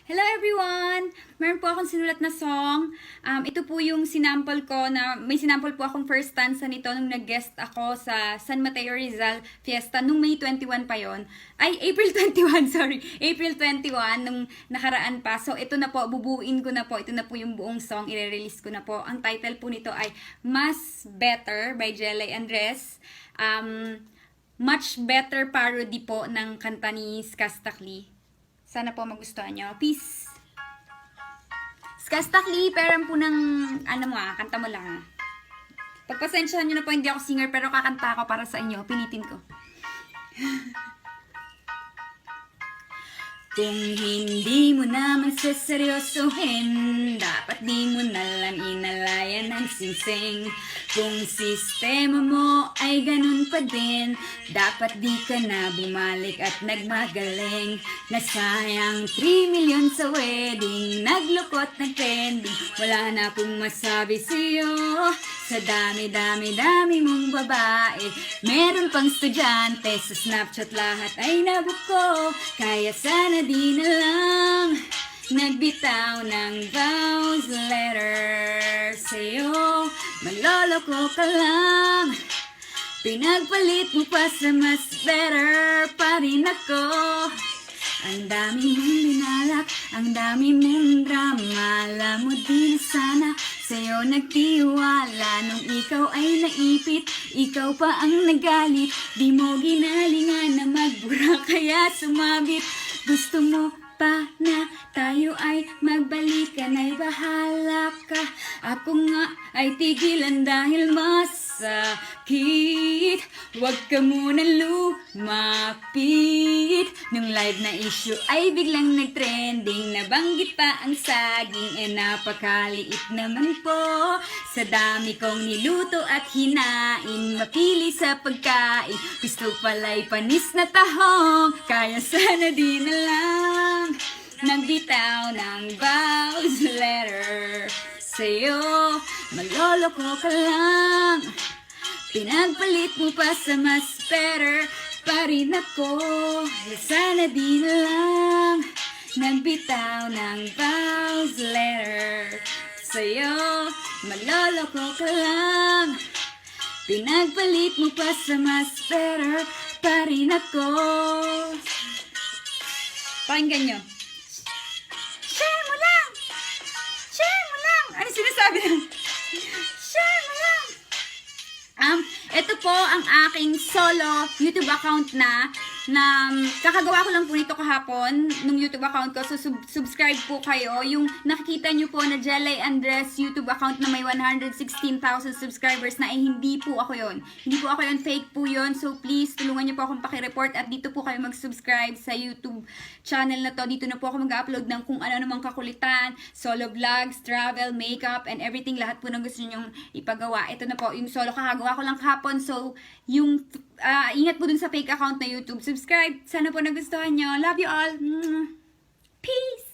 Hello everyone! Meron po akong sinulat na song. Ito po yung sinample ko na may sinample po akong first stanza nito nung nag-guest ako sa San Mateo Rizal Fiesta nung May 21 pa yon. Ay, April 21, sorry. April 21 nung nakaraan pa. So ito na po, bubuuin ko na po. Ito na po yung buong song, i-release ko na po. Ang title po nito ay Mas Better by Jelay Andres. Much better parody po ng kanta ni Skastakli. Sana po magustuhan nyo. Peace! Skastakli, pero po ng, kanta mo lang. Pagpasensyahan nyo na po, hindi ako singer, pero kakanta ako para sa inyo. Pinitin ko. Kung hindi mo naman seseryosohin, dapat di mo nalang inalayan ang singsing. Kung sistema mo ay ganun pa din, dapat di ka na bumalik at nagmagaling. Nasayang 3 million sa wedding, naglukot ng trending. Wala na akong masabi sa'yo, sa dami-dami-dami mong babae. Meron pang estudyante, sa Snapchat lahat ay nabuko. Kaya sana di na lang nagbitaw ng vows letter sa'yo. Maloloko ka lang, pinagpalit mo pa sa mas better pa rin ako. Ang dami mong binalak, ang dami mong drama. Alam mo din sana sa'yo nagtiwala nung ikaw ay naipit. Ikaw pa ang nagalit, di mo ginalingan na magbura kaya sumabit. Gusto mo pa na tayo ay magbalikan, ay bahala ka. Ako nga ay tigilan dahil masakit. Huwag ka muna lumapit. Nung live na issue ay biglang nag-trending. Nabanggit pa ang saging, napakaliit naman po. Sa dami kong niluto at hinain, mapili sa pagkain. Gusto pala'y panis na tahong, kaya sana di na lang nagbitaw ng vows letter sa'yo. Maloloko ka lang, pinagpalit mo pa sa mas better pa rin ako. Sana di na lang nagbitaw ng vows letter sa'yo. Maloloko ka lang, pinagpalit mo pa sa mas better pa rin ako. Pakinggan nyo. Share mo lang! Share mo lang! Ano sinasabi lang? Share mo lang! Ito po ang aking solo YouTube account na kakagawa ko lang po nito kahapon nung YouTube account ko. So, subscribe po kayo. Yung nakikita nyo po na Jelay Andres YouTube account na may 116,000 subscribers na hindi po ako yon. Hindi po ako yon, fake po yon. So, please, tulungan nyo po akong pakireport at dito po kayo mag-subscribe sa YouTube channel na to. Dito na po ako mag-upload ng kung ano namang kakulitan, solo vlogs, travel, makeup, and everything. Lahat po ng gusto nyong ipagawa. Ito na po, yung solo kakagawa ko lang kahapon. So, yung ingat po dun sa fake account na YouTube. Subscribe. Sana po nagustuhan nyo. Love you all. Peace!